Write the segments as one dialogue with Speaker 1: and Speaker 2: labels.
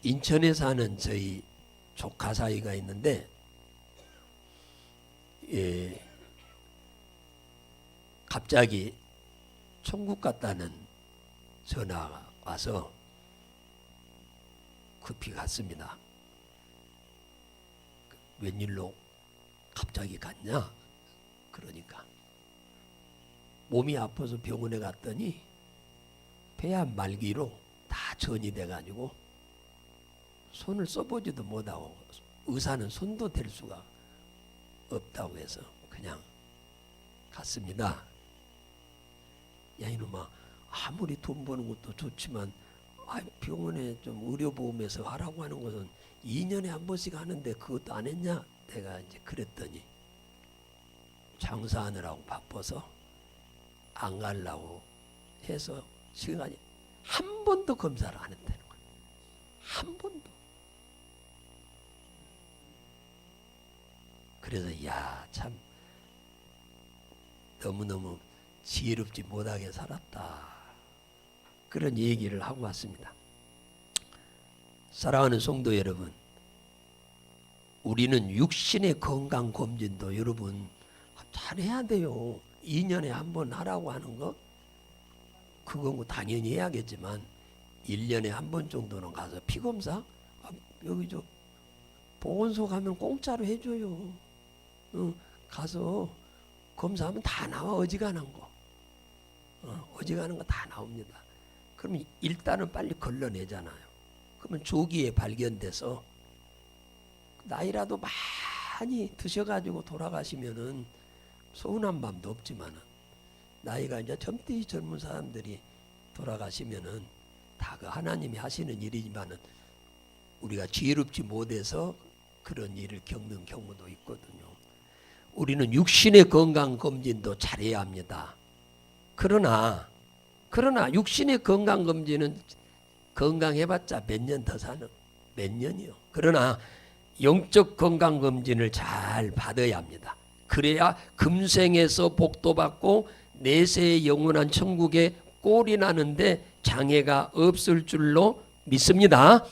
Speaker 1: 인천에 사는 저희 조카 사이가 있는데 갑자기 천국 갔다는 전화가 와서 급히 갔습니다. 웬일로 갑자기 갔냐? 그러니까 몸이 아파서 병원에 갔더니 폐암 말기로 다 전이 돼가지고 손을 써보지도 못하고 의사는 손도 댈 수가 없다고 해서 그냥 갔습니다. 야 이놈아, 아무리 돈 버는 것도 좋지만 병원에 좀 의료보험에서 하라고 하는 것은 2년에 한 번씩 하는데 그것도 안 했냐? 내가 이제 그랬더니 장사하느라고 바빠서 안 가려고 해서 시간이 한 번도 검사를 안 했다는 거예요. 한 번도. 그래서 야 참 너무너무 지혜롭지 못하게 살았다, 그런 얘기를 하고 왔습니다. 사랑하는 성도 여러분, 우리는 육신의 건강검진도 여러분 잘해야 돼요. 2년에 한 번 하라고 하는 거 그건 뭐 당연히 해야겠지만 1년에 한 번 정도는 가서 피검사, 여기 저 보건소 가면 공짜로 해줘요. 가서 검사하면 다 나와. 어지간한 거 어지간한 거 다 나옵니다. 그러면 일단은 빨리 걸러내잖아요. 그러면 조기에 발견돼서 나이라도 많이 드셔가지고 돌아가시면은 서운한 마음도 없지만은 나이가 이제 젊은 사람들이 돌아가시면은 다 그 하나님이 하시는 일이지만은 우리가 지혜롭지 못해서 그런 일을 겪는 경우도 있거든요. 우리는 육신의 건강 검진도 잘해야 합니다. 그러나 육신의 건강 검진은 건강해봤자 몇 년 더 사는, 몇 년이요. 그러나 영적 건강 검진을 잘 받아야 합니다. 그래야 금생에서 복도 받고 내세의 영원한 천국에 꼴이 나는데 장애가 없을 줄로 믿습니다.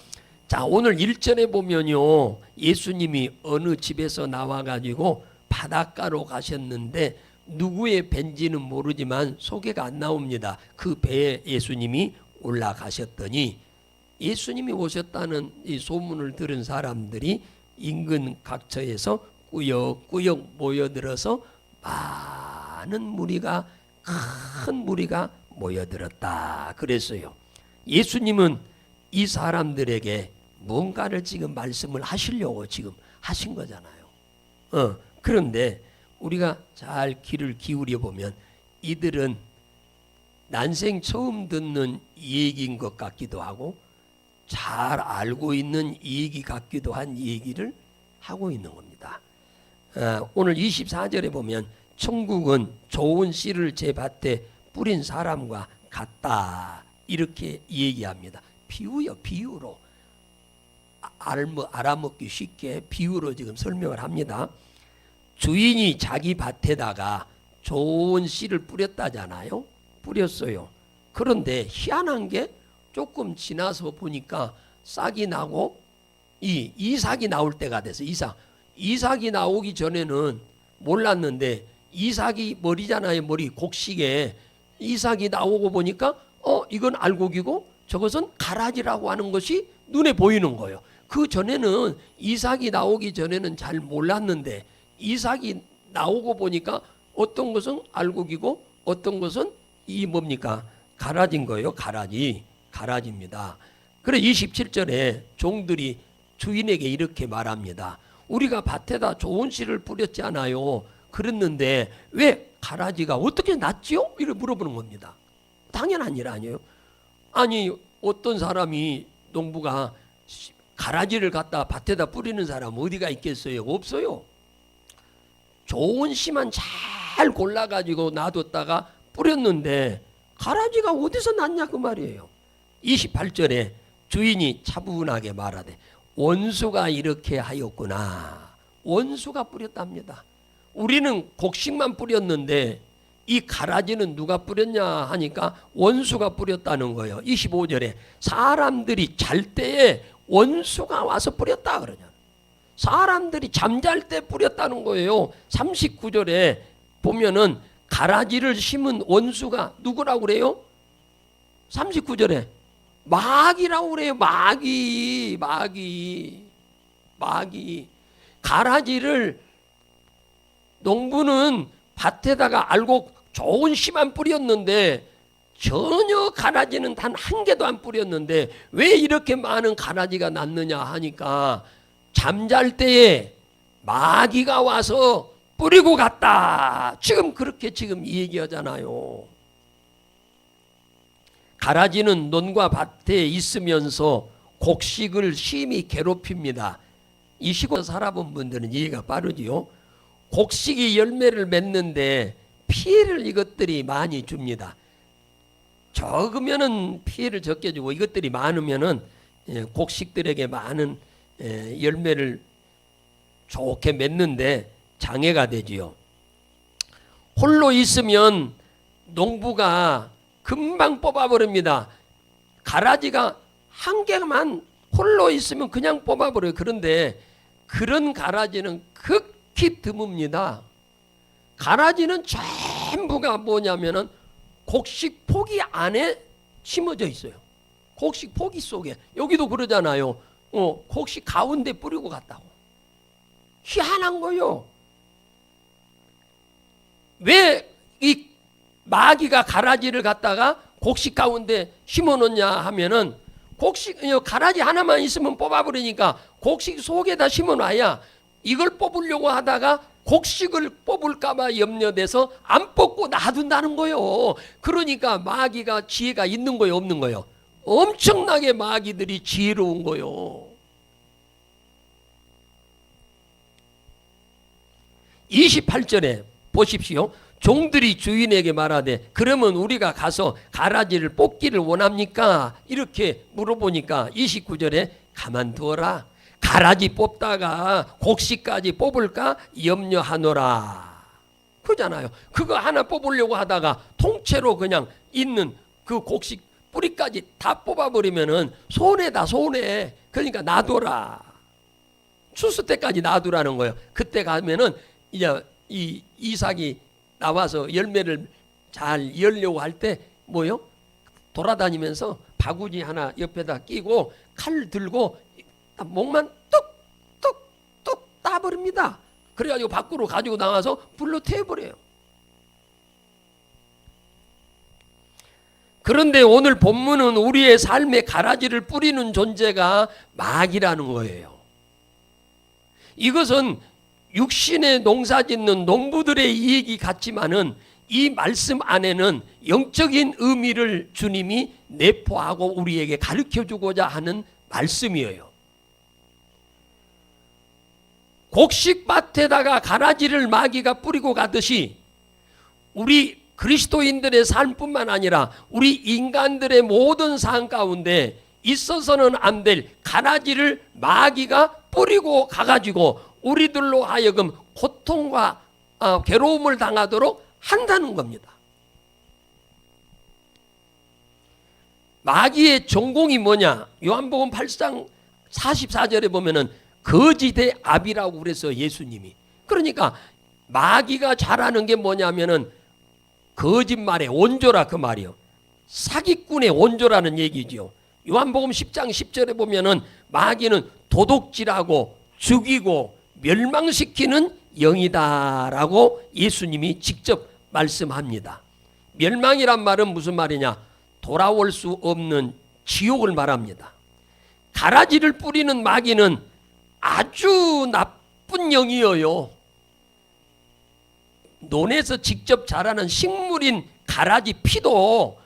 Speaker 1: 자, 오늘 1절에 보면요, 예수님이 어느 집에서 나와가지고 바닷가로 가셨는데 누구의 배인지는 모르지만 소개가 안 나옵니다. 그 배에 예수님이 올라가셨더니 예수님이 오셨다는 이 소문을 들은 사람들이 인근 각처에서 꾸역꾸역 모여들어서 많은 무리가, 큰 무리가 모여들었다 그랬어요. 예수님은 이 사람들에게 뭔가를 지금 말씀을 하시려고 지금 하신 거잖아요. 그런데 우리가 잘 귀를 기울여 보면 이들은 난생 처음 듣는 얘기인 것 같기도 하고 잘 알고 있는 얘기 같기도 한 얘기를 하고 있는 겁니다. 오늘 24절에 보면 천국은 좋은 씨를 제 밭에 뿌린 사람과 같다 이렇게 얘기합니다. 비유요, 비유로 알아먹기 쉽게 비유로 지금 설명을 합니다. 주인이 자기 밭에다가 좋은 씨를 뿌렸다잖아요. 뿌렸어요. 그런데 희한한 게 조금 지나서 보니까 싹이 나고 이삭이 나올 때가 돼서 이삭이 나오기 전에는 몰랐는데 이삭이 머리잖아요. 머리 곡식에 이삭이 나오고 보니까 이건 알곡이고 저것은 가라지라고 하는 것이 눈에 보이는 거예요. 그 전에는 이삭이 나오기 전에는 잘 몰랐는데 이삭이 나오고 보니까 어떤 것은 알곡이고 어떤 것은 이 뭡니까? 가라지인 거예요. 가라지입니다. 그래 27절에 종들이 주인에게 이렇게 말합니다. 우리가 밭에다 좋은 씨를 뿌렸지 않아요? 그랬는데 왜 가라지가 어떻게 났지요? 이렇게 물어보는 겁니다. 당연한 일 아니에요? 아니 어떤 사람이 농부가 가라지를 갖다 밭에다 뿌리는 사람 어디가 있겠어요? 없어요. 좋은 씨만 잘 골라가지고 놔뒀다가 뿌렸는데 가라지가 어디서 났냐 그 말이에요. 28절에 주인이 차분하게 말하되 원수가 이렇게 하였구나. 원수가 뿌렸답니다. 우리는 곡식만 뿌렸는데 이 가라지는 누가 뿌렸냐 하니까 원수가 뿌렸다는 거예요. 25절에 사람들이 잘 때에 원수가 와서 뿌렸다 그러냐. 사람들이 잠잘 때 뿌렸다는 거예요. 39절에 보면은 가라지를 심은 원수가 누구라고 그래요? 39절에 마귀라고 그래요. 마귀. 가라지를 농부는 밭에다가 알고 좋은 씨만 뿌렸는데 전혀 가라지는 단 한 개도 안 뿌렸는데 왜 이렇게 많은 가라지가 났느냐 하니까 잠잘 때에 마귀가 와서 뿌리고 갔다. 지금 그렇게 지금 얘기하잖아요. 가라지는 논과 밭에 있으면서 곡식을 심히 괴롭힙니다. 이 시골 살아본 분들은 이해가 빠르지요. 곡식이 열매를 맺는데 피해를 이것들이 많이 줍니다. 적으면은 피해를 적게 주고 이것들이 많으면은 곡식들에게 많은 열매를 좋게 맺는데 장애가 되지요. 홀로 있으면 농부가 금방 뽑아버립니다. 가라지가 한 개만 홀로 있으면 그냥 뽑아버려요. 그런데 그런 가라지는 극히 드뭅니다. 가라지는 전부가 뭐냐면은 곡식 포기 안에 심어져 있어요. 곡식 포기 속에. 여기도 그러잖아요. 곡식 가운데 뿌리고 갔다고. 희한한 거요. 왜 이 마귀가 가라지를 갖다가 곡식 가운데 심어 놓냐 하면은 가라지 하나만 있으면 뽑아버리니까 곡식 속에다 심어 놔야 이걸 뽑으려고 하다가 곡식을 뽑을까봐 염려돼서 안 뽑고 놔둔다는 거예요. 그러니까 마귀가 지혜가 있는 거예요, 없는 거예요? 엄청나게 마귀들이 지혜로운 거예요. 28절에 보십시오. 종들이 주인에게 말하되 그러면 우리가 가서 가라지를 뽑기를 원합니까? 이렇게 물어보니까 29절에 가만두어라. 가라지 뽑다가 곡식까지 뽑을까 염려하노라. 그러잖아요. 그거 하나 뽑으려고 하다가 통째로 그냥 있는 그 곡식 뿌리까지 다 뽑아버리면은 손해다, 손해. 그러니까 놔둬라. 추수 때까지 놔두라는 거예요. 그때 가면은 이제 이 이삭이 나와서 열매를 잘 열려고 할 때 뭐요? 돌아다니면서 바구니 하나 옆에다 끼고 칼 들고 목만 뚝뚝뚝 따버립니다. 그래가지고 밖으로 가지고 나와서 불로 태워버려요. 그런데 오늘 본문은 우리의 삶에 가라지를 뿌리는 존재가 마귀라는 거예요. 이것은 육신의 농사 짓는 농부들의 이야기 같지만은 이 말씀 안에는 영적인 의미를 주님이 내포하고 우리에게 가르쳐주고자 하는 말씀이에요. 곡식밭에다가 가라지를 마귀가 뿌리고 가듯이 우리 그리스도인들의 삶뿐만 아니라 우리 인간들의 모든 삶 가운데 있어서는 안 될 가라지를 마귀가 뿌리고 가가지고 우리들로 하여금 고통과 괴로움을 당하도록 한다는 겁니다. 마귀의 전공이 뭐냐? 요한복음 8장 44절에 보면은 거짓의 압이라고 그랬어요, 예수님이. 그러니까 마귀가 잘하는 게 뭐냐면은 거짓말의 원조라 그 말이요. 사기꾼의 원조라는 얘기죠. 요한복음 10장 10절에 보면은 마귀는 도둑질하고 죽이고 멸망시키는 영이다라고 예수님이 직접 말씀합니다. 멸망이란 말은 무슨 말이냐? 돌아올 수 없는 지옥을 말합니다. 가라지를 뿌리는 마귀는 아주 나쁜 영이에요. 논에서 직접 자라는 식물인 가라지 피도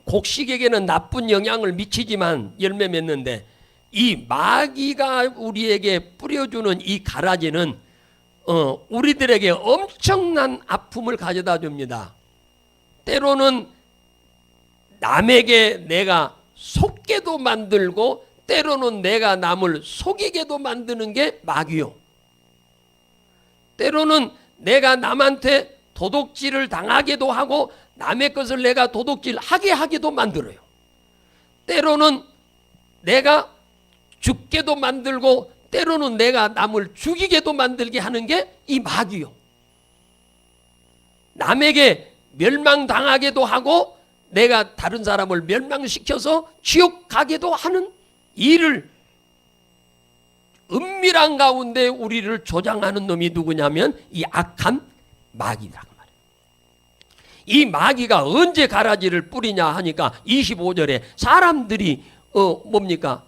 Speaker 1: 곡식에게는 나쁜 영향을 미치지만 열매 맺는데 이 마귀가 우리에게 뿌려주는 이 가라지는 우리들에게 엄청난 아픔을 가져다 줍니다. 때로는 남에게 내가 속게도 만들고 때로는 내가 남을 속이게도 만드는 게 마귀요. 때로는 내가 남한테 도둑질을 당하게도 하고 남의 것을 내가 도둑질하게 하기도 만들어요. 때로는 내가 죽게도 만들고 때로는 내가 남을 죽이게도 만들게 하는 게 이 마귀요. 남에게 멸망당하게도 하고 내가 다른 사람을 멸망시켜서 지옥 가게도 하는 일을 은밀한 가운데 우리를 조장하는 놈이 누구냐면 이 악한 마귀라고 말이에요. 이 마귀가 언제 가라지를 뿌리냐 하니까 25절에 사람들이 뭡니까?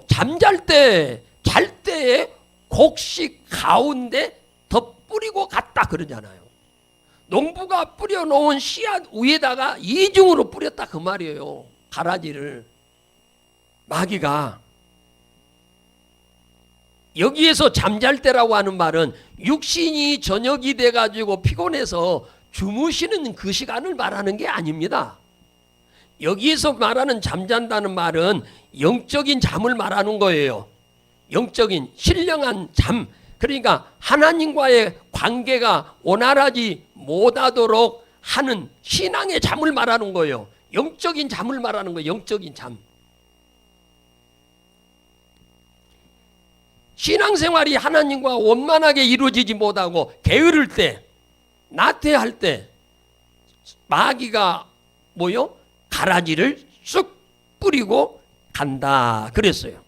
Speaker 1: 잠잘 때, 잘 때에 곡식 가운데 더 뿌리고 갔다 그러잖아요. 농부가 뿌려놓은 씨앗 위에다가 이중으로 뿌렸다 그 말이에요. 가라지를. 마귀가 여기에서 잠잘 때라고 하는 말은 육신이 저녁이 돼가지고 피곤해서 주무시는 그 시간을 말하는 게 아닙니다. 여기에서 말하는 잠잔다는 말은 영적인 잠을 말하는 거예요. 영적인 신령한 잠. 그러니까 하나님과의 관계가 원활하지 못하도록 하는 신앙의 잠을 말하는 거예요. 영적인 잠을 말하는 거예요. 영적인 잠. 신앙생활이 하나님과 원만하게 이루어지지 못하고 게으를 때, 나태할 때 마귀가 뭐요? 가라지를 쑥 뿌리고 간다 그랬어요.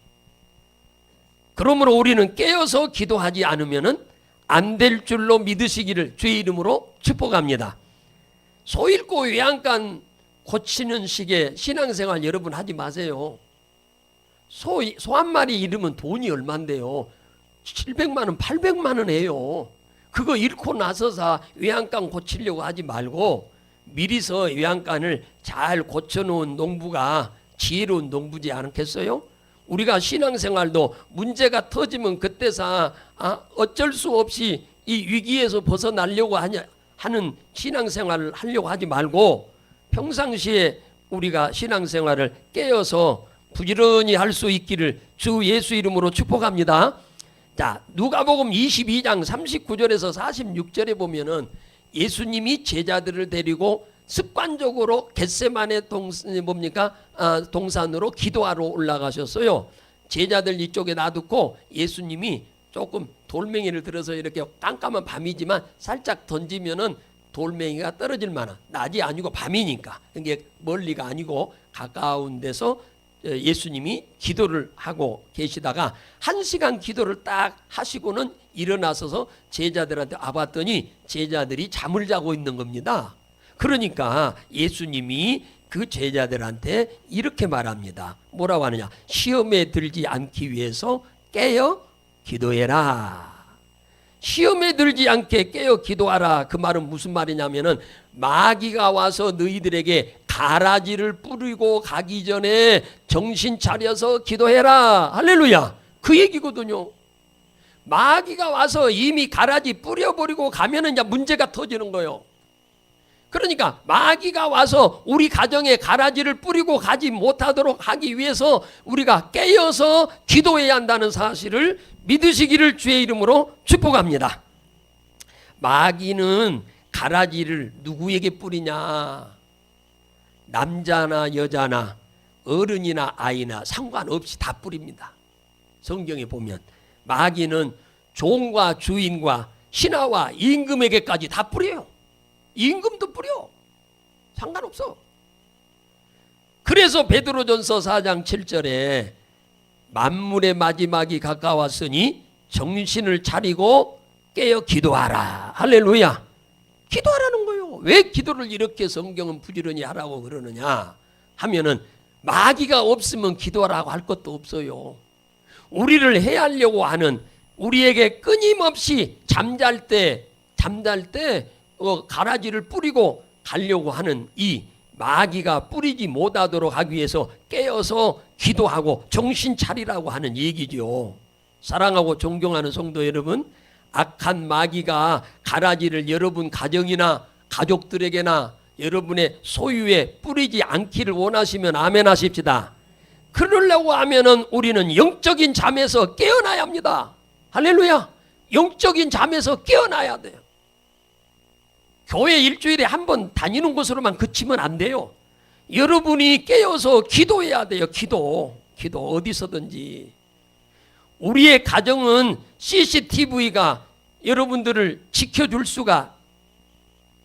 Speaker 1: 그러므로 우리는 깨어서 기도하지 않으면 안 될 줄로 믿으시기를 주의 이름으로 축복합니다. 소 잃고 외양간 고치는 식의 신앙생활 여러분 하지 마세요. 소 한 마리 잃으면 돈이 얼만데요? 700만 원, 800만 원 해요. 그거 잃고 나서서 외양간 고치려고 하지 말고 미리서 외양간을 잘 고쳐놓은 농부가 지혜로운 농부지 않겠어요? 우리가 신앙생활도 문제가 터지면 그때서 어쩔 수 없이 이 위기에서 벗어나려고 하는 신앙생활을 하려고 하지 말고 평상시에 우리가 신앙생활을 깨어서 부지런히 할 수 있기를 주 예수 이름으로 축복합니다. 자, 누가복음 22장 39절에서 46절에 보면은 예수님이 제자들을 데리고 습관적으로 겟세마네 동산으로 기도하러 올라가셨어요. 제자들 이쪽에 놔두고 예수님이 조금 돌멩이를 들어서 이렇게 깜깜한 밤이지만 살짝 던지면은 돌멩이가 떨어질 만한, 낮이 아니고 밤이니까 이게 멀리가 아니고 가까운 데서 예수님이 기도를 하고 계시다가 1시간 기도를 딱 하시고는 일어나서서 제자들한테 와봤더니 제자들이 잠을 자고 있는 겁니다. 그러니까 예수님이 그 제자들한테 이렇게 말합니다. 뭐라고 하느냐? 시험에 들지 않기 위해서 깨어 기도해라. 시험에 들지 않게 깨어 기도하라. 그 말은 무슨 말이냐면은 마귀가 와서 너희들에게 가라지를 뿌리고 가기 전에 정신 차려서 기도해라. 할렐루야. 그 얘기거든요. 마귀가 와서 이미 가라지 뿌려버리고 가면은 이제 문제가 터지는 거예요. 그러니까 마귀가 와서 우리 가정에 가라지를 뿌리고 가지 못하도록 하기 위해서 우리가 깨어서 기도해야 한다는 사실을 믿으시기를 주의 이름으로 축복합니다. 마귀는 가라지를 누구에게 뿌리냐? 남자나 여자나 어른이나 아이나 상관없이 다 뿌립니다. 성경에 보면 마귀는 종과 주인과 신하와 임금에게까지 다 뿌려요. 임금도 뿌려. 상관없어. 그래서 베드로전서 4장 7절에 만물의 마지막이 가까웠으니 정신을 차리고 깨어 기도하라. 할렐루야. 기도하라는 거예요. 왜 기도를 이렇게 성경은 부지런히 하라고 그러느냐 하면은 마귀가 없으면 기도하라고 할 것도 없어요. 우리를 해하려고 하는, 우리에게 끊임없이 잠잘 때 가라지를 뿌리고 가려고 하는 이 마귀가 뿌리지 못하도록 하기 위해서 깨어서 기도하고 정신 차리라고 하는 얘기죠. 사랑하고 존경하는 성도 여러분, 악한 마귀가 가라지를 여러분 가정이나 가족들에게나 여러분의 소유에 뿌리지 않기를 원하시면 아멘 하십시다. 그러려고 하면은 우리는 영적인 잠에서 깨어나야 합니다. 할렐루야. 영적인 잠에서 깨어나야 돼요. 교회 일주일에 한 번 다니는 것으로만 그치면 안 돼요. 여러분이 깨어서 기도해야 돼요. 기도 어디서든지. 우리의 가정은 CCTV가 여러분들을 지켜줄 수가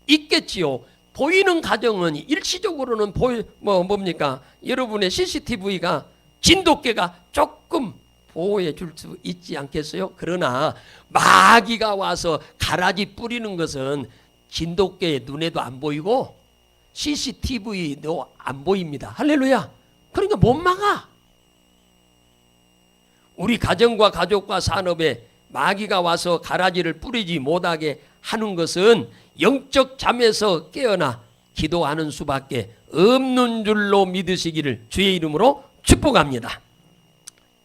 Speaker 1: 있겠지요. 보이는 가정은 일시적으로는 뭡니까? 여러분의 CCTV가 진돗개가 조금 보호해 줄 수 있지 않겠어요? 그러나 마귀가 와서 가라지 뿌리는 것은 진돗개의 눈에도 안 보이고 CCTV도 안 보입니다. 할렐루야. 그러니까 못 막아. 우리 가정과 가족과 산업에 마귀가 와서 가라지를 뿌리지 못하게 하는 것은 영적 잠에서 깨어나 기도하는 수밖에 없는 줄로 믿으시기를 주의 이름으로 축복합니다.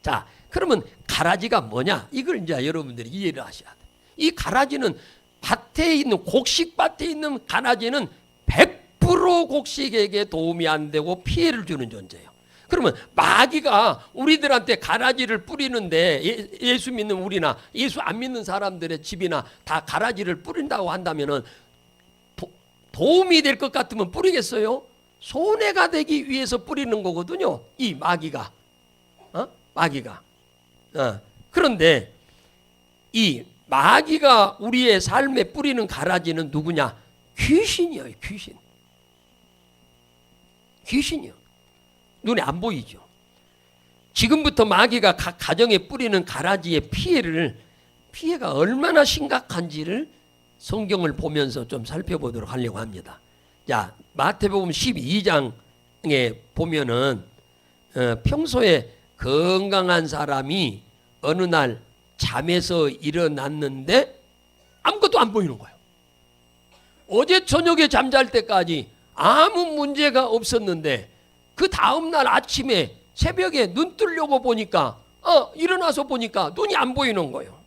Speaker 1: 자, 그러면 가라지가 뭐냐? 이걸 이제 여러분들이 이해를 하셔야 돼요. 이 가라지는 밭에 있는, 곡식밭에 있는 가라지는 100% 곡식에게 도움이 안 되고 피해를 주는 존재예요. 그러면 마귀가 우리들한테 가라지를 뿌리는데, 예수 믿는 우리나 예수 안 믿는 사람들의 집이나 다 가라지를 뿌린다고 한다면은 도움이 될 것 같으면 뿌리겠어요? 손해가 되기 위해서 뿌리는 거거든요. 이 마귀가. 마귀가. 그런데 이 마귀가 우리의 삶에 뿌리는 가라지는 누구냐? 귀신이에요. 귀신이요. 눈에 안 보이죠. 지금부터 마귀가 각 가정에 뿌리는 가라지의 피해가 얼마나 심각한지를 성경을 보면서 좀 살펴보도록 하려고 합니다. 자, 마태복음 12장에 보면은 평소에 건강한 사람이 어느 날 잠에서 일어났는데 아무것도 안 보이는 거예요. 어제 저녁에 잠잘 때까지 아무 문제가 없었는데 그 다음날 아침에 새벽에 눈 뜨려고 보니까 일어나서 보니까 눈이 안 보이는 거예요.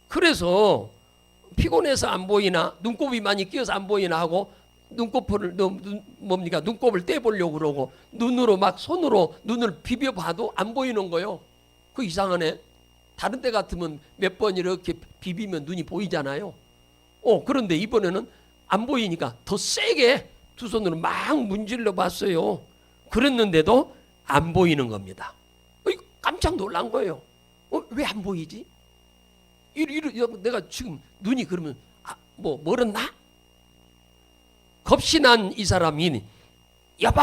Speaker 1: 그래서 피곤해서 안 보이나 눈곱이 많이 끼어서 안 보이나 하고 눈곱을 떼보려고 그러고 눈으로 막 손으로 눈을 비벼봐도 안 보이는 거예요. 그 이상하네. 다른 때 같으면 몇 번 이렇게 비비면 눈이 보이잖아요. 그런데 이번에는 안 보이니까 더 세게 두 손으로 막 문질러 봤어요. 그랬는데도 안 보이는 겁니다. 깜짝 놀란 거예요. 왜 안 보이지? 내가 지금 눈이 그러면 멀었나? 겁이 난 이 사람이 여보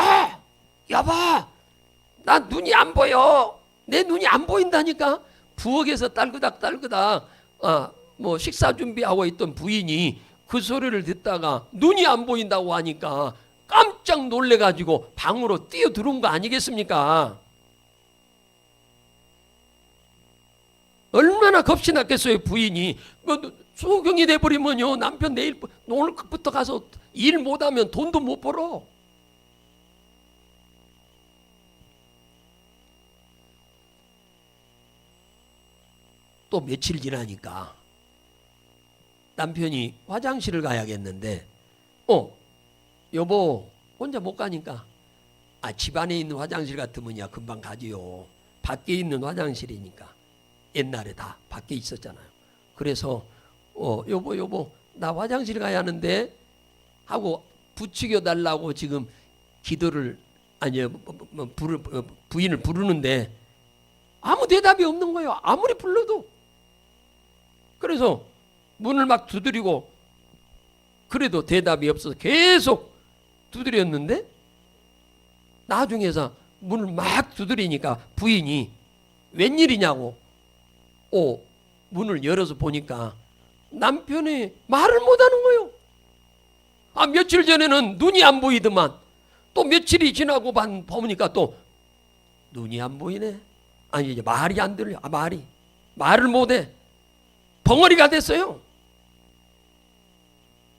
Speaker 1: 나 눈이 안 보여. 내 눈이 안 보인다니까. 부엌에서 딸그닥 식사 준비하고 있던 부인이 그 소리를 듣다가 눈이 안 보인다고 하니까 깜짝 놀래가지고 방으로 뛰어들어온 거 아니겠습니까? 얼마나 겁이 났겠어요. 부인이 소경이 돼버리면요 남편 내일 오늘부터 가서 일 못하면 돈도 못 벌어. 또 며칠 지나니까 남편이 화장실을 가야겠는데 여보 혼자 못 가니까 집안에 있는 화장실 같으면야 금방 가지요. 밖에 있는 화장실이니까 옛날에 다 밖에 있었잖아요. 그래서 여보 나 화장실 가야 하는데 하고 부추겨 달라고 지금 기도를 부인을 부르는데 아무 대답이 없는 거예요. 아무리 불러도. 그래서 문을 막 두드리고 그래도 대답이 없어서 계속 두드렸는데 나중에서 문을 막 두드리니까 부인이 웬일이냐고 문을 열어서 보니까 남편이 말을 못하는 거예요. 며칠 전에는 눈이 안 보이더만 또 며칠이 지나고 보니까 또 눈이 안 보이네. 이제 말이 안 들려. 말을 못해. 벙어리가 됐어요.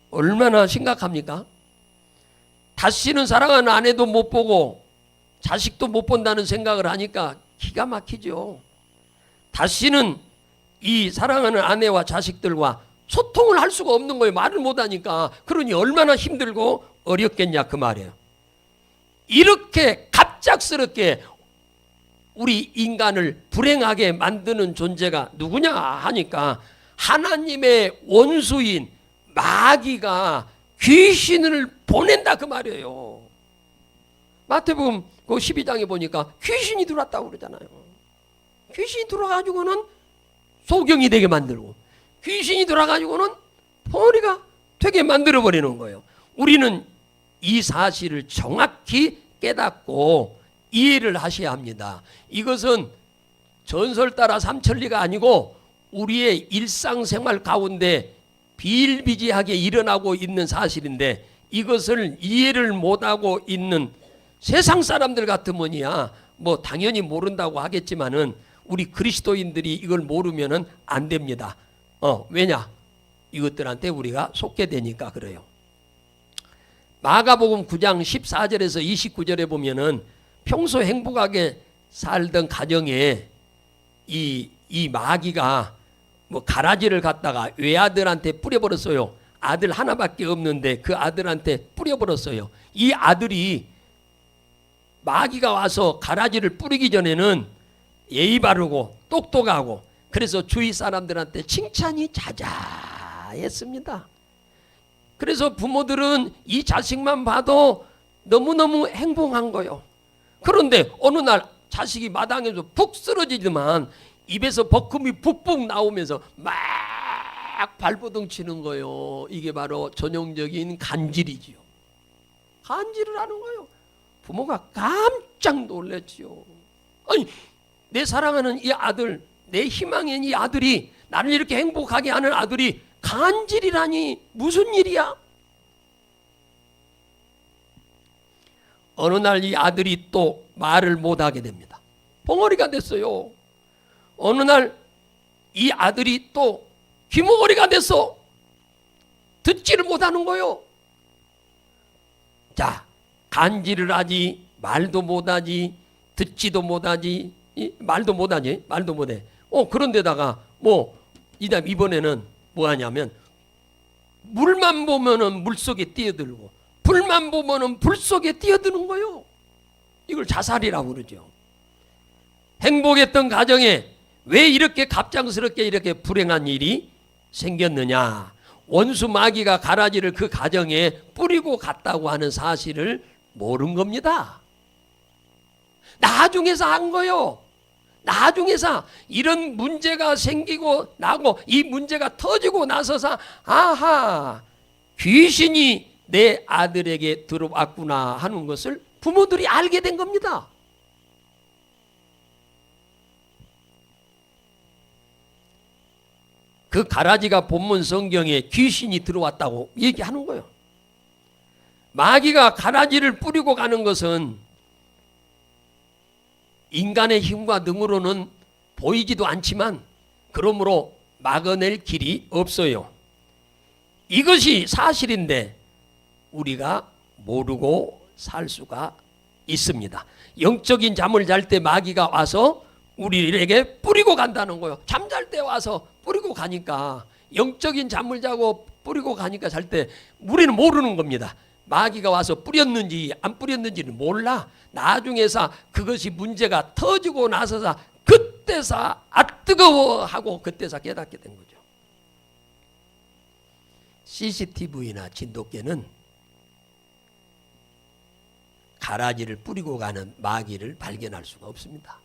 Speaker 1: 얼마나 심각합니까? 다시는 사랑하는 아내도 못 보고 자식도 못 본다는 생각을 하니까 기가 막히죠. 다시는 이 사랑하는 아내와 자식들과 소통을 할 수가 없는 거예요. 말을 못하니까. 그러니 얼마나 힘들고 어렵겠냐 그 말이에요. 이렇게 갑작스럽게 우리 인간을 불행하게 만드는 존재가 누구냐 하니까 하나님의 원수인 마귀가 귀신을 보낸다 그 말이에요. 마태복음 그 12장에 보니까 귀신이 들어왔다고 그러잖아요. 귀신이 들어가지고는 소경이 되게 만들고, 귀신이 들어가지고는 벙어리가 되게 만들어버리는 거예요. 우리는 이 사실을 정확히 깨닫고 이해를 하셔야 합니다. 이것은 전설 따라 삼천리가 아니고 우리의 일상생활 가운데 비일비재하게 일어나고 있는 사실인데, 이것을 이해를 못하고 있는 세상 사람들 같으면이야 뭐 당연히 모른다고 하겠지만은 우리 그리스도인들이 이걸 모르면은 안 됩니다. 왜냐? 이것들한테 우리가 속게 되니까 그래요. 마가복음 9장 14절에서 29절에 보면은 평소 행복하게 살던 가정에 이 마귀가 뭐 가라지를 갖다가 외아들한테 뿌려버렸어요. 아들 하나밖에 없는데 그 아들한테 뿌려버렸어요. 이 아들이 마귀가 와서 가라지를 뿌리기 전에는 예의 바르고 똑똑하고, 그래서 주위 사람들한테 칭찬이 자자했습니다. 그래서 부모들은 이 자식만 봐도 너무너무 행복한 거요. 그런데 어느 날 자식이 마당에서 푹 쓰러지지만 입에서 버금이 푹푹 나오면서 막 발버둥 치는 거예요. 이게 바로 전형적인 간질이지요. 간질을 하는 거예요. 부모가 깜짝 놀랐지요. 아니, 내 사랑하는 이 아들, 내 희망인 이 아들이, 나를 이렇게 행복하게 하는 아들이 간질이라니 무슨 일이야? 어느 날 이 아들이 또 말을 못하게 됩니다. 벙어리가 됐어요. 어느 날 이 아들이 또 귀머거리가 돼서 듣지를 못하는 거요. 자, 간질을 하지, 말도 못하지, 듣지도 못하지, 말도 못하지, 말도 못해. 그런데다가 이번에는 뭐 하냐면 물만 보면은 물 속에 뛰어들고 불만 보면은 불 속에 뛰어드는 거요. 이걸 자살이라고 그러죠. 행복했던 가정에 왜 이렇게 갑작스럽게 이렇게 불행한 일이 생겼느냐? 원수 마귀가 가라지를 그 가정에 뿌리고 갔다고 하는 사실을 모른 겁니다. 나중에서 한 거요. 나중에서 이런 문제가 생기고 나고 이 문제가 터지고 나서서 아하, 귀신이 내 아들에게 들어왔구나 하는 것을 부모들이 알게 된 겁니다. 그 가라지가 본문 성경에 귀신이 들어왔다고 얘기하는 거예요. 마귀가 가라지를 뿌리고 가는 것은 인간의 힘과 능으로는 보이지도 않지만 그러므로 막아낼 길이 없어요. 이것이 사실인데 우리가 모르고 살 수가 있습니다. 영적인 잠을 잘 때 마귀가 와서 우리에게 뿌리고 간다는 거예요. 잠잘 때 와서 뿌리고 가니까, 영적인 잠을 자고 뿌리고 가니까 잘 때 우리는 모르는 겁니다. 마귀가 와서 뿌렸는지 안 뿌렸는지는 몰라. 나중에서 그것이 문제가 터지고 나서서 그때서 뜨거워 하고 그때서 깨닫게 된 거죠. CCTV나 진돗개는 가라지를 뿌리고 가는 마귀를 발견할 수가 없습니다.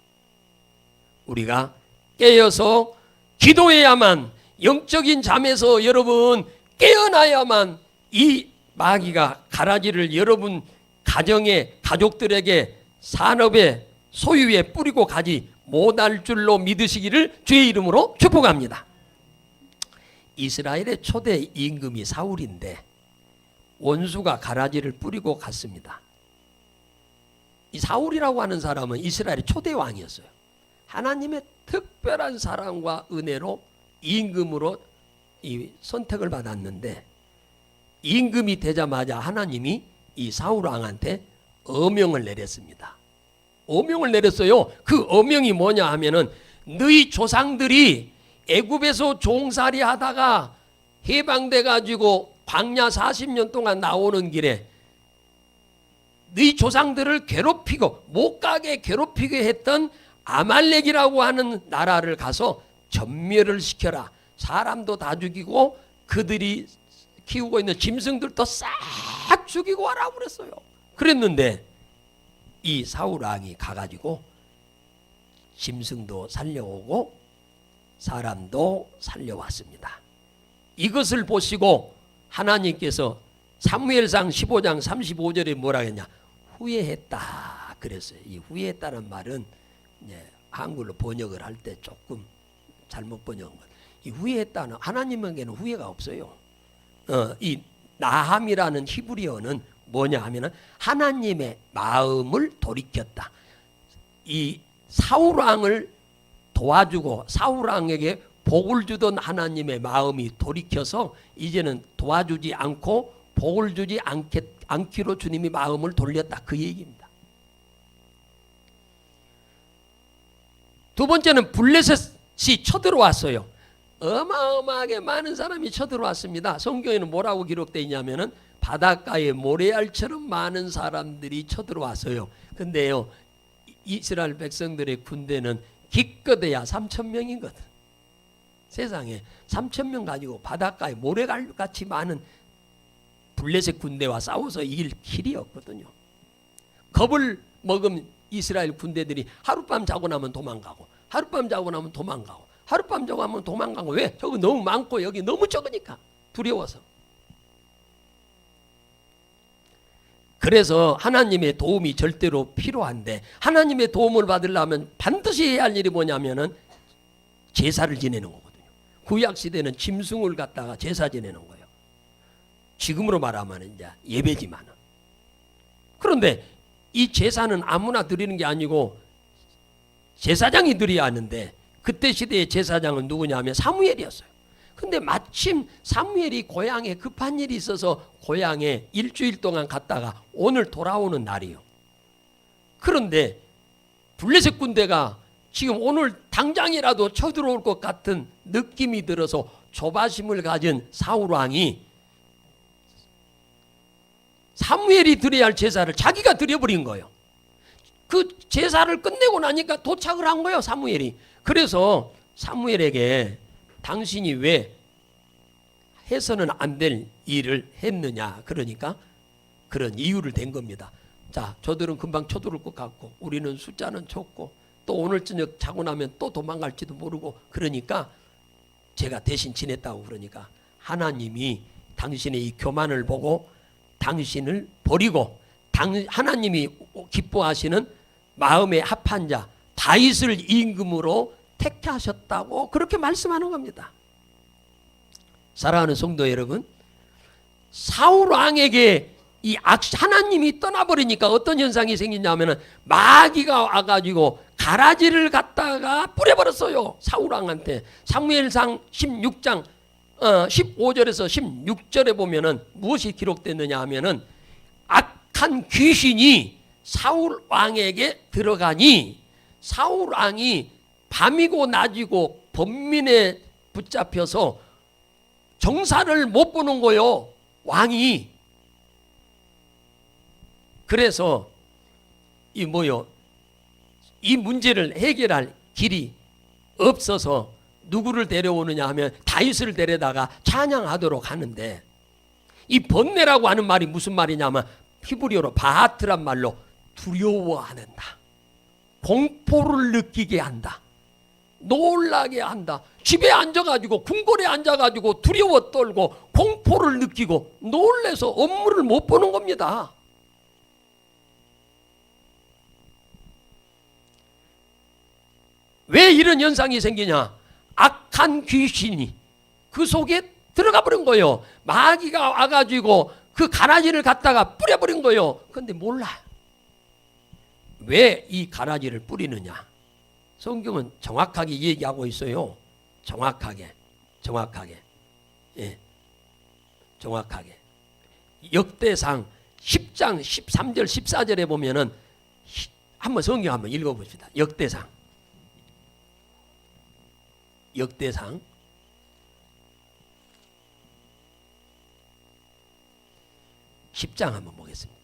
Speaker 1: 우리가 깨어서 기도해야만, 영적인 잠에서 여러분 깨어나야만 이 마귀가 가라지를 여러분 가정에, 가족들에게, 산업에, 소유에 뿌리고 가지 못할 줄로 믿으시기를 주의 이름으로 축복합니다. 이스라엘의 초대 임금이 사울인데 원수가 가라지를 뿌리고 갔습니다. 이 사울이라고 하는 사람은 이스라엘의 초대 왕이었어요. 하나님의 특별한 사랑과 은혜로 임금으로 이 선택을 받았는데, 임금이 되자마자 하나님이 이 사울 왕한테 어명을 내렸습니다. 어명을 내렸어요. 그 어명이 뭐냐 하면은 너희 조상들이 애굽에서 종살이 하다가 해방돼 가지고 광야 40년 동안 나오는 길에 너희 조상들을 괴롭히고 못 가게 괴롭히게 했던 아말렉이라고 하는 나라를 가서 전멸을 시켜라. 사람도 다 죽이고 그들이 키우고 있는 짐승들도 싹 죽이고 하라고 그랬어요. 그랬는데 이 사울 왕이 가가지고 짐승도 살려오고 사람도 살려왔습니다. 이것을 보시고 하나님께서 사무엘상 15장 35절에 뭐라 했냐? 후회했다 그랬어요. 이 후회했다는 말은 이제 한글로 번역을 할 때 조금 잘못 번역한 것. 이 후회했다는, 하나님에게는 후회가 없어요. 이 나함이라는 히브리어는 뭐냐 하면은 하나님의 마음을 돌이켰다. 이 사울 왕을 도와주고 사울 왕에게 복을 주던 하나님의 마음이 돌이켜서 이제는 도와주지 않고 복을 주지 않기로 주님이 마음을 돌렸다, 그 얘기입니다. 두 번째는 블레셋이 쳐들어왔어요. 어마어마하게 많은 사람이 쳐들어왔습니다. 성경에는 뭐라고 기록되어 있냐면은 바닷가에 모래알처럼 많은 사람들이 쳐들어왔어요. 근데요, 이스라엘 백성들의 군대는 기껏해야 3,000명이거든. 세상에 3,000명 가지고 바닷가에 모래알같이 많은 블레셋 군대와 싸워서 이길 길이 없거든요. 겁을 먹은 이스라엘 군대들이 하룻밤 자고 나면 도망가고, 하룻밤 자고 나면 도망가고, 하룻밤 자고 나면 도망가고. 왜? 저거 너무 많고 여기 너무 적으니까, 두려워서. 그래서 하나님의 도움이 절대로 필요한데, 하나님의 도움을 받으려면 반드시 해야 할 일이 뭐냐면은 제사를 지내는 거거든요. 구약 시대는 짐승을 갖다가 제사 지내는 거예요. 지금으로 말하면 이제 예배지만. 그런데 이 제사는 아무나 드리는 게 아니고 제사장이 드려야 하는데, 그때 시대의 제사장은 누구냐 하면 사무엘이었어요. 근데 마침 사무엘이 고향에 급한 일이 있어서 고향에 일주일 동안 갔다가 오늘 돌아오는 날이요. 그런데 블레셋 군대가 지금 오늘 당장이라도 쳐들어올 것 같은 느낌이 들어서 조바심을 가진 사울 왕이 사무엘이 드려야 할 제사를 자기가 드려버린 거예요. 그 제사를 끝내고 나니까 도착을 한 거예요, 사무엘이. 그래서 사무엘에게 당신이 왜 해서는 안 될 일을 했느냐, 그러니까 그런 이유를 댄 겁니다. 자, 저들은 금방 쳐들어올 것 같고 우리는 숫자는 적고 또 오늘 저녁 자고 나면 또 도망갈지도 모르고, 그러니까 제가 대신 지냈다고. 그러니까 하나님이 당신의 이 교만을 보고 당신을 버리고 하나님이 기뻐하시는 마음에 합한 자 다윗을 임금으로 택하셨다고 그렇게 말씀하는 겁니다. 사랑하는 성도 여러분, 사울 왕에게 이 하나님이 떠나버리니까 어떤 현상이 생기냐면은 마귀가 와가지고 가라지를 갖다가 뿌려버렸어요, 사울 왕한테. 사무엘상 16장 15절에서 16절에 보면은 무엇이 기록됐느냐 하면은 악한 귀신이 사울 왕에게 들어가니 사울 왕이 밤이고 낮이고 범민에 붙잡혀서 정사를 못 보는 거요, 왕이. 그래서 이 문제를 해결할 길이 없어서 누구를 데려오느냐 하면 다윗을 데려다가 찬양하도록 하는데, 이 번뇌라고 하는 말이 무슨 말이냐면 히브리어로 바하트란 말로 두려워한다, 공포를 느끼게 한다, 놀라게 한다. 집에 앉아가지고 궁궐에 앉아가지고 두려워 떨고 공포를 느끼고 놀래서 업무를 못 보는 겁니다. 왜 이런 현상이 생기냐? 악한 귀신이 그 속에 들어가 버린 거예요. 마귀가 와가지고 그 가라지를 갖다가 뿌려버린 거예요. 그런데 몰라요. 왜 이 가라지를 뿌리느냐? 성경은 정확하게 얘기하고 있어요. 정확하게. 예. 정확하게. 역대상 10장 13절 14절에 보면은 한번 성경 한번 읽어봅시다. 역대상 10장 한번 보겠습니다.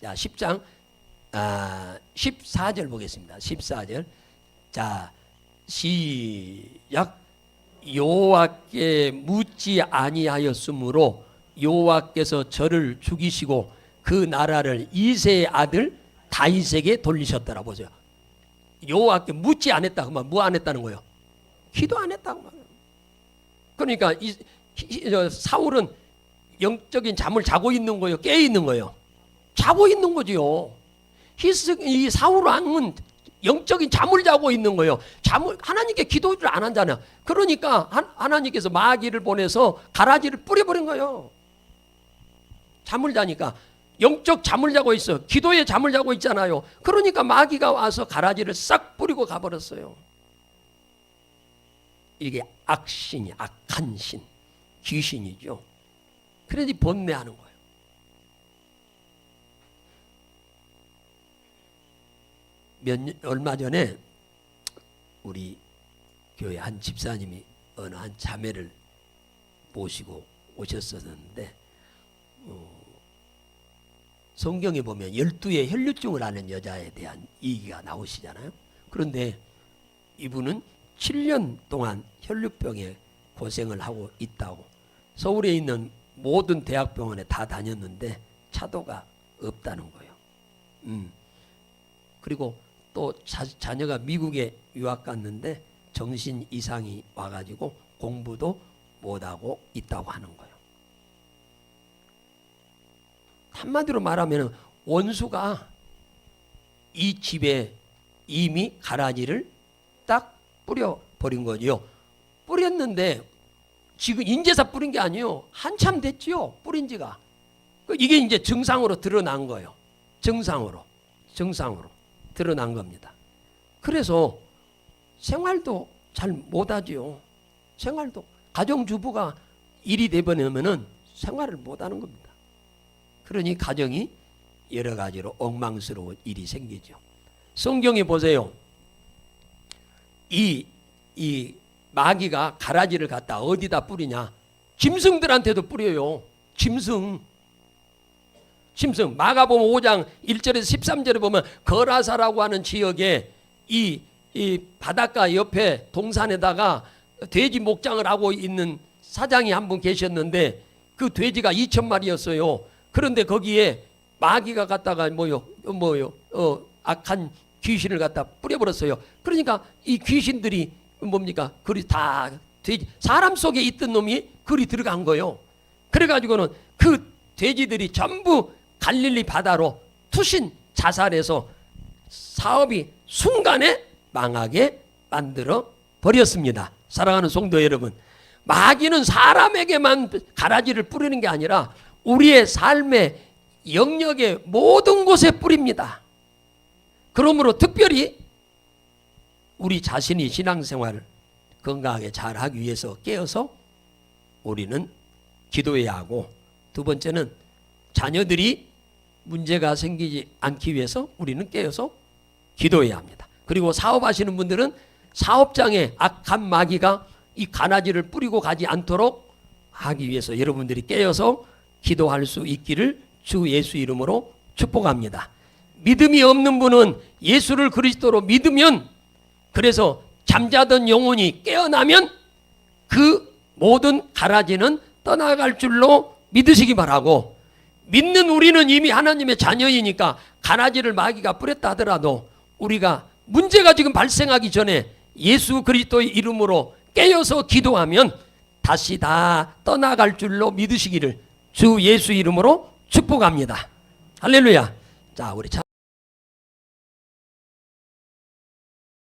Speaker 1: 자, 10장 14절 보겠습니다. 14절. 자, 시작. 여호와께 묻지 아니하였으므로 여호와께서 저를 죽이시고 그 나라를 이새의 아들 다윗에게 돌리셨더라. 보세요. 여호와께 묻지 않았다. 그러면 뭐 안 했다는 거예요? 기도 안 했다고 말해요. 그러니까 사울은 영적인 잠을 자고 있는 거예요? 깨어 있는 거예요? 자고 있는 거지요. 이 사울 왕은 영적인 잠을 자고 있는 거예요. 하나님께 기도를 안 하잖아요. 그러니까 하나님께서 마귀를 보내서 가라지를 뿌려버린 거예요. 잠을 자니까. 영적 잠을 자고 있어. 기도에 잠을 자고 있잖아요. 그러니까 마귀가 와서 가라지를 싹 뿌리고 가버렸어요. 이게 악신이, 악한 신, 귀신이죠. 그래야지 번뇌하는 거예요. 얼마 전에 우리 교회 한 집사님이 어느 한 자매를 모시고 오셨었는데 성경에 보면 12의 혈류증을 앓는 여자에 대한 얘기가 나오시잖아요. 그런데 이분은 7년 동안 혈류병에 고생을 하고 있다고 서울에 있는 모든 대학병원에 다 다녔는데 차도가 없다는 거예요. 그리고 또 자녀가 미국에 유학 갔는데 정신 이상이 와가지고 공부도 못하고 있다고 하는 거예요. 한마디로 말하면 원수가 이 집에 이미 가라지를 딱 뿌려버린 거죠. 뿌렸는데 지금 인제사 뿌린 게 아니에요. 한참 됐지요. 뿌린 지가. 이게 이제 증상으로 드러난 거예요. 증상으로 드러난 겁니다. 그래서 생활도 잘 못하지요. 생활도 가정주부가 일이 되버리면은 생활을 못하는 겁니다. 그러니 가정이 여러 가지로 엉망스러운 일이 생기죠. 성경에 보세요. 이 마귀가 가라지를 갖다 어디다 뿌리냐? 짐승들한테도 뿌려요. 짐승. 마가복음 5장 1절에서 13절에 보면 거라사라고 하는 지역에 이 바닷가 옆에 동산에다가 돼지 목장을 하고 있는 사장이 한 분 계셨는데 그 돼지가 2,000마리였어요. 그런데 거기에 마귀가 갖다가 악한 귀신을 갖다 뿌려버렸어요. 그러니까 이 귀신들이 뭡니까? 그리 다 돼지, 사람 속에 있던 놈이 그리 들어간 거예요. 그래가지고는 그 돼지들이 전부 갈릴리 바다로 투신 자살해서 사업이 순간에 망하게 만들어 버렸습니다. 사랑하는 성도 여러분, 마귀는 사람에게만 가라지를 뿌리는 게 아니라 우리의 삶의 영역의 모든 곳에 뿌립니다. 그러므로 특별히 우리 자신이 신앙생활을 건강하게 잘하기 위해서 깨어서 우리는 기도해야 하고, 두 번째는 자녀들이 문제가 생기지 않기 위해서 우리는 깨어서 기도해야 합니다. 그리고 사업하시는 분들은 사업장에 악한 마귀가 이 가라지를 뿌리고 가지 않도록 하기 위해서 여러분들이 깨어서 기도할 수 있기를 주 예수 이름으로 축복합니다. 믿음이 없는 분은 예수를 그리스도로 믿으면, 그래서 잠자던 영혼이 깨어나면 그 모든 가라지는 떠나갈 줄로 믿으시기 바라고, 믿는 우리는 이미 하나님의 자녀이니까 가라지를 마귀가 뿌렸다 하더라도 우리가 문제가 지금 발생하기 전에 예수 그리스도의 이름으로 깨어서 기도하면 다시 다 떠나갈 줄로 믿으시기를 주 예수 이름으로 축복합니다. 할렐루야. 자, 우리